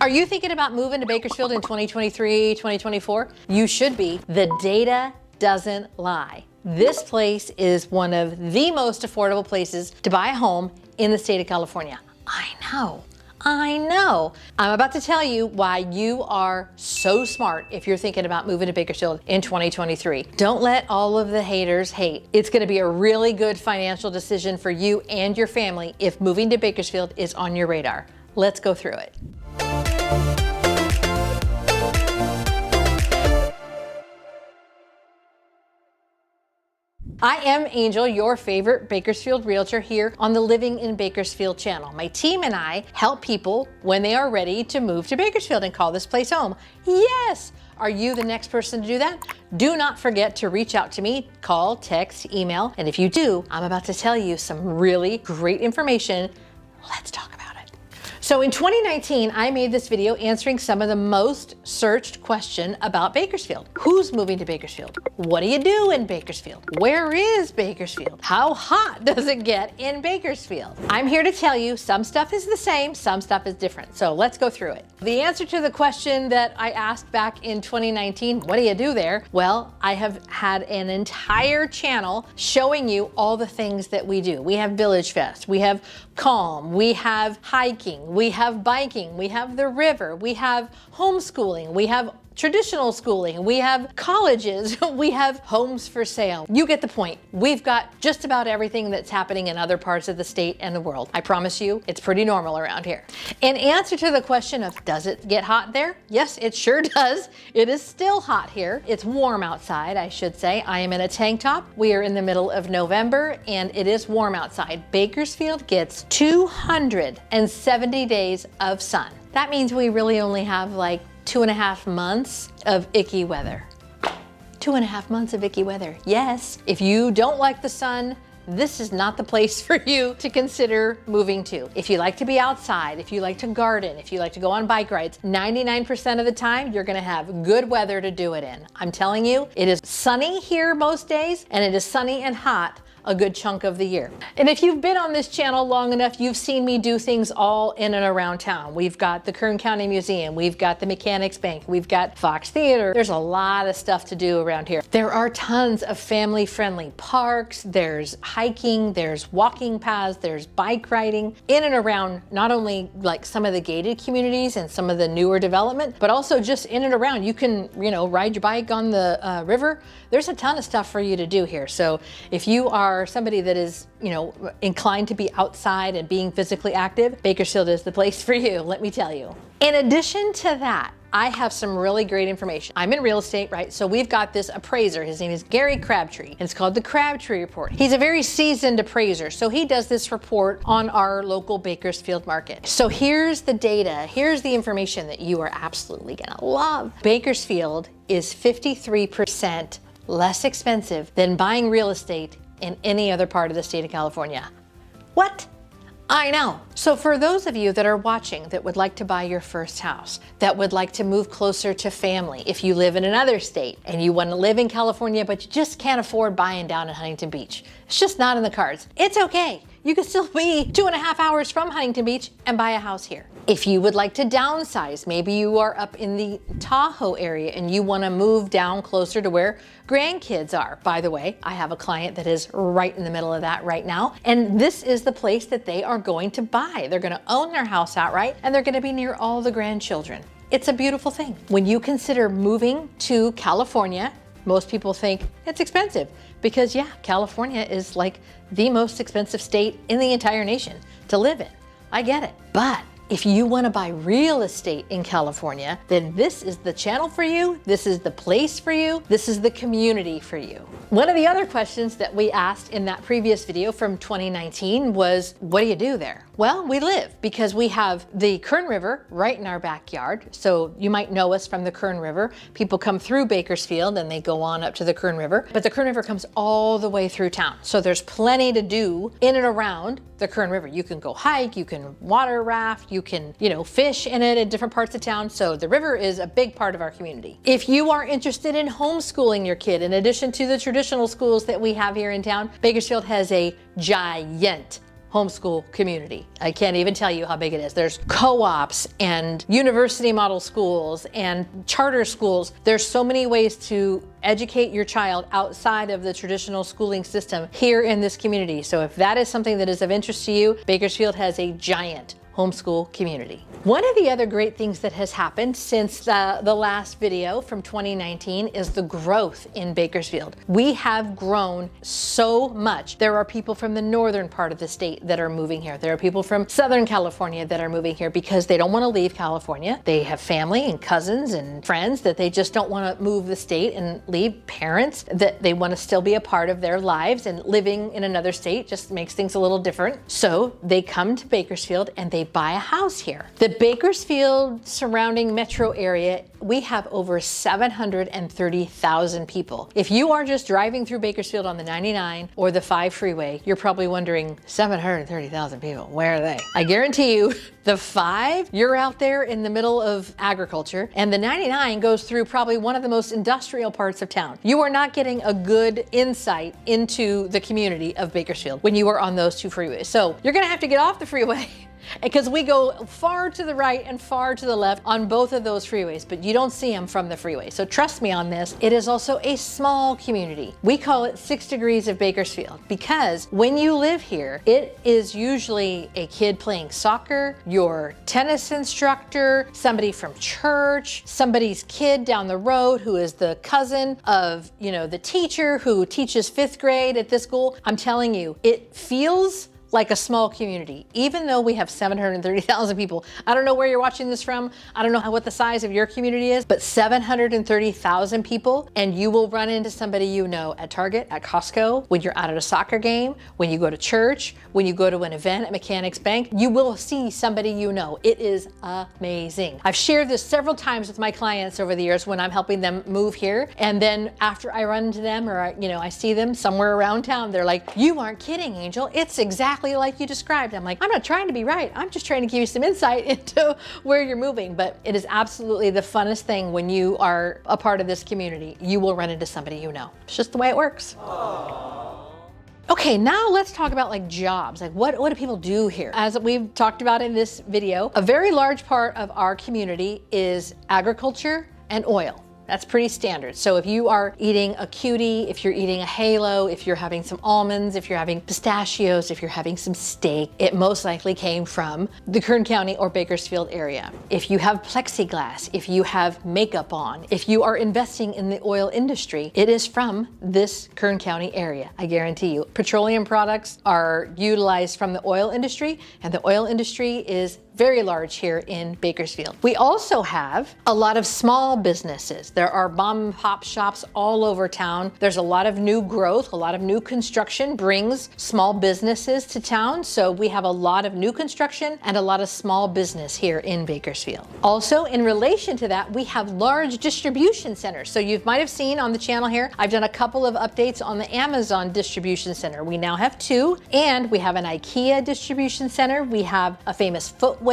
Are you thinking about moving to Bakersfield in 2023, 2024? You should be. The data doesn't lie. This place is one of the most affordable places to buy a home in the state of California. I know. I'm about to tell you why you are so smart if you're thinking about moving to Bakersfield in 2023. Don't let all of the haters hate. It's going to be a really good financial decision for you and your family if moving to Bakersfield is on your radar. Let's go through it. I am Angel, your favorite Bakersfield realtor here on the Living in Bakersfield channel. My team and I help people when they are ready to move to Bakersfield and call this place home. Yes! Are you the next person to do that? Do not forget to reach out to me, call, text, email, and if you do, I'm about to tell you some really great information. Let's talk about it. So in 2019, I made this video answering some of the most searched questions about Bakersfield. Who's moving to Bakersfield? What do you do in Bakersfield? Where is Bakersfield? How hot does it get in Bakersfield? I'm here to tell you some stuff is the same, some stuff is different. So let's go through it. The answer to the question that I asked back in 2019, what do you do there? Well, I have had an entire channel showing you all the things that we do. We have Village Fest, we have Calm, we have hiking, we have biking, we have the river, we have homeschooling, we have traditional schooling, we have colleges, we have homes for sale. You get the point. We've got just about everything that's happening in other parts of the state and the world. I promise you, it's pretty normal around here. In answer to the question of, does it get hot there? Yes, it sure does. It is still hot here. It's warm outside, I should say. I am in a tank top. We are in the middle of November and it is warm outside. Bakersfield gets 270 days of sun. That means we really only have like 2.5 months of icky weather. 2.5 months of icky weather. Yes, if you don't like the sun, this is not the place for you to consider moving to. If you like to be outside, if you like to garden, if you like to go on bike rides, 99% of the time, you're gonna have good weather to do it in. I'm telling you, it is sunny here most days, and it is sunny and hot a good chunk of the year. And if you've been on this channel long enough, you've seen me do things all in and around town. We've got the Kern County Museum, we've got the Mechanics Bank, we've got Fox Theater. There's a lot of stuff to do around here. There are tons of family-friendly parks, there's hiking, there's walking paths, there's bike riding, in and around not only like some of the gated communities and some of the newer development, but also just in and around. You can, ride your bike on the river. There's a ton of stuff for you to do here. So if you are somebody that is, inclined to be outside and being physically active, Bakersfield is the place for you, let me tell you. In addition to that, I have some really great information. I'm in real estate, right? So we've got this appraiser. His name is Gary Crabtree, and it's called the Crabtree Report. He's a very seasoned appraiser, so he does this report on our local Bakersfield market. So here's the data, here's the information that you are absolutely gonna love. Bakersfield is 53% less expensive than buying real estate in any other part of the state of California. What? I know. So for those of you that are watching that would like to buy your first house, that would like to move closer to family, if you live in another state and you want to live in California, but you just can't afford buying down in Huntington Beach, it's just not in the cards. It's okay. You can still be 2.5 hours from Huntington Beach and buy a house here. If you would like to downsize, maybe you are up in the Tahoe area and you want to move down closer to where grandkids are. By the way, I have a client that is right in the middle of that right now, and this is the place that they are going to buy. They're going to own their house outright, and they're going to be near all the grandchildren. It's a beautiful thing. When you consider moving to California, most people think it's expensive because California is like the most expensive state in the entire nation to live in. I get it. But if you want to buy real estate in California, then this is the channel for you, this is the place for you, this is the community for you. One of the other questions that we asked in that previous video from 2019 was, what do you do there? Well, we live because we have the Kern River right in our backyard. So you might know us from the Kern River. People come through Bakersfield and they go on up to the Kern River, but the Kern River comes all the way through town. So there's plenty to do in and around the Kern River. You can go hike, you can water raft, you can, fish in it in different parts of town. So the river is a big part of our community. If you are interested in homeschooling your kid, in addition to the traditional schools that we have here in town, Bakersfield has a giant homeschool community. I can't even tell you how big it is. There's co-ops and university model schools and charter schools. There's so many ways to educate your child outside of the traditional schooling system here in this community. So if that is something that is of interest to you, Bakersfield has a giant homeschool community. One of the other great things that has happened since the last video from 2019 is the growth in Bakersfield. We have grown so much. There are people from the northern part of the state that are moving here. There are people from Southern California that are moving here because they don't want to leave California. They have family and cousins and friends that they just don't want to move the state and leave, parents that they want to still be a part of their lives, and living in another state just makes things a little different. So they come to Bakersfield and they buy a house here. The Bakersfield surrounding metro area, we have over 730,000 people. If you are just driving through Bakersfield on the 99 or the 5 freeway, you're probably wondering, 730,000 people, where are they? I guarantee you, the 5, you're out there in the middle of agriculture, and the 99 goes through probably one of the most industrial parts of town. You are not getting a good insight into the community of Bakersfield when you are on those 2 freeways. So you're gonna have to get off the freeway because we go far to the right and far to the left on both of those freeways, but you don't see them from the freeway. So trust me on this, it is also a small community. We call it 6 degrees of Bakersfield because when you live here, it is usually a kid playing soccer, your tennis instructor, somebody from church, somebody's kid down the road who is the cousin of, you know, the teacher who teaches 5th grade at this school. I'm telling you, it feels like a small community, even though we have 730,000 people. I don't know where you're watching this from. I don't know what the size of your community is, but 730,000 people, and you will run into somebody you know at Target, at Costco, when you're out at a soccer game, when you go to church, when you go to an event at Mechanics Bank, you will see somebody you know. It is amazing. I've shared this several times with my clients over the years when I'm helping them move here, and then after I run into them or I see them somewhere around town, they're like, "You aren't kidding, Angel. It's exactly like you described." I'm like, I'm not trying to be right. I'm just trying to give you some insight into where you're moving. But it is absolutely the funnest thing when you are a part of this community. You will run into somebody you know. It's just the way it works. Okay, now let's talk about like jobs. Like what do people do here? As we've talked about in this video, a very large part of our community is agriculture and oil. That's pretty standard. So if you are eating a cutie, if you're eating a halo, if you're having some almonds, if you're having pistachios, if you're having some steak, it most likely came from the Kern County or Bakersfield area. If you have plexiglass, if you have makeup on, if you are investing in the oil industry, it is from this Kern County area, I guarantee you. Petroleum products are utilized from the oil industry, and the oil industry is very large here in Bakersfield. We also have a lot of small businesses. There are mom and pop shops all over town. There's a lot of new growth, a lot of new construction brings small businesses to town. So we have a lot of new construction and a lot of small business here in Bakersfield. Also, in relation to that, we have large distribution centers. So you might have seen on the channel here, I've done a couple of updates on the Amazon distribution center. We now have 2, and we have an IKEA distribution center. We have a famous footwear.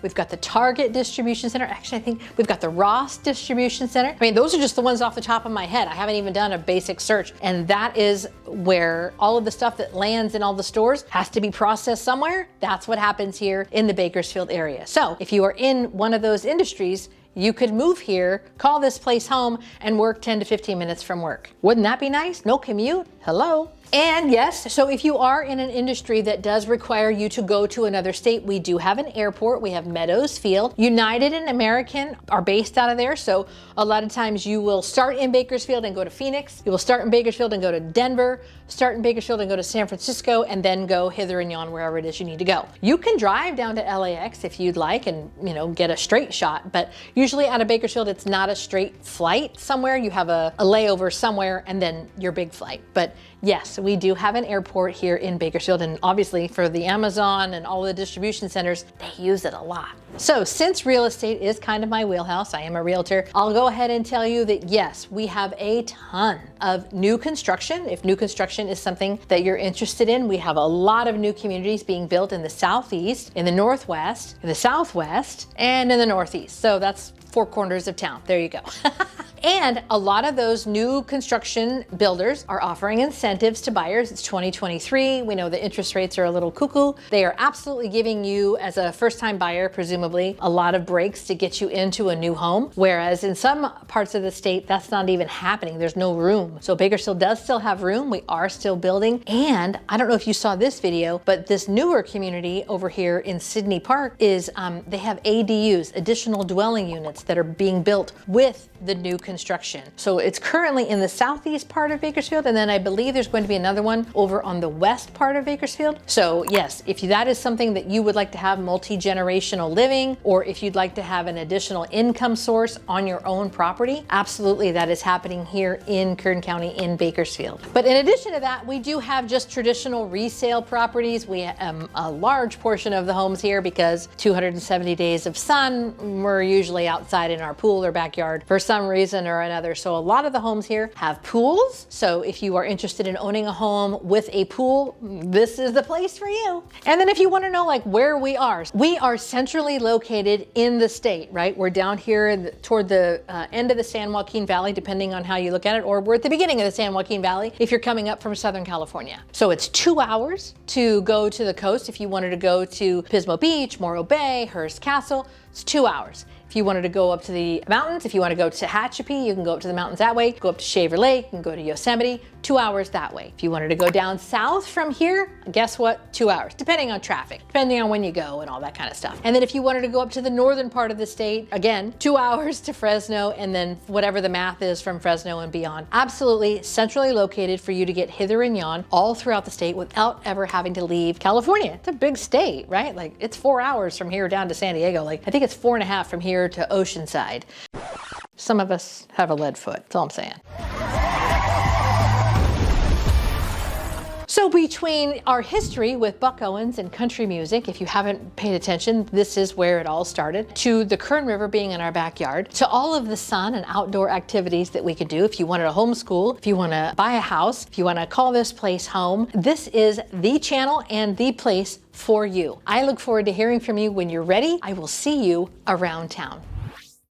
We've got the Target distribution center. Actually, I think we've got the Ross distribution center. I mean, those are just the ones off the top of my head. I haven't even done a basic search. And that is where all of the stuff that lands in all the stores has to be processed somewhere. That's what happens here in the Bakersfield area. So if you are in one of those industries, you could move here, call this place home, and work 10 to 15 minutes from work. Wouldn't that be nice? No commute. Hello. And yes, so if you are in an industry that does require you to go to another state, we do have an airport. We have Meadows Field. United and American are based out of there. So a lot of times you will start in Bakersfield and go to Phoenix. You will start in Bakersfield and go to Denver, start in Bakersfield and go to San Francisco, and then go hither and yon wherever it is you need to go. You can drive down to LAX if you'd like and, get a straight shot, but usually out of Bakersfield, it's not a straight flight somewhere. You have a layover somewhere and then your big flight. But yes, we do have an airport here in Bakersfield, and obviously for the Amazon and all the distribution centers, they use it a lot. So since real estate is kind of my wheelhouse, I am a realtor, I'll go ahead and tell you that yes, we have a ton of new construction. If new construction is something that you're interested in, we have a lot of new communities being built in the Southeast, in the Northwest, in the Southwest, and in the Northeast. So that's 4 corners of town. There you go. And a lot of those new construction builders are offering incentives to buyers. It's 2023. We know the interest rates are a little cuckoo. They are absolutely giving you, as a first-time buyer, presumably, a lot of breaks to get you into a new home. Whereas in some parts of the state, that's not even happening. There's no room. So Bakersfield does still have room. We are still building. And I don't know if you saw this video, but this newer community over here in Sydney Park is, they have ADUs, additional dwelling units, that are being built with the new construction. So it's currently in the southeast part of Bakersfield, and then I believe there's going to be another one over on the west part of Bakersfield. So yes, if that is something that you would like to have multi-generational living, or if you'd like to have an additional income source on your own property, absolutely that is happening here in Kern County in Bakersfield. But in addition to that, we do have just traditional resale properties. We have a large portion of the homes here because 270 days of sun, we're usually outside in our pool or backyard for some reason or another. So a lot of the homes here have pools. So if you are interested in owning a home with a pool, this is the place for you. And then if you want to know like where we are centrally located in the state, right? We're down here toward the end of the San Joaquin Valley, depending on how you look at it, or we're at the beginning of the San Joaquin Valley if you're coming up from Southern California. So it's 2 hours to go to the coast. If you wanted to go to Pismo Beach, Morro Bay, Hearst Castle, it's 2 hours. If you wanted to go up to the mountains, if you want to go to Tehachapi, you can go up to the mountains that way. Go up to Shaver Lake, you can go to Yosemite, 2 hours that way. If you wanted to go down south from here, guess what? 2 hours, depending on traffic, depending on when you go and all that kind of stuff. And then if you wanted to go up to the northern part of the state, again, 2 hours to Fresno, and then whatever the math is from Fresno and beyond. Absolutely centrally located for you to get hither and yon all throughout the state without ever having to leave California. It's a big state, right? Like it's 4 hours from here down to San Diego. Like I think it's 4.5 from here to Oceanside. Some of us have a lead foot, that's all I'm saying. So between our history with Buck Owens and country music, if you haven't paid attention, this is where it all started, to the Kern River being in our backyard, to all of the sun and outdoor activities that we could do. If you wanted to homeschool, if you want to buy a house, if you want to call this place home, this is the channel and the place for you. I look forward to hearing from you when you're ready. I will see you around town.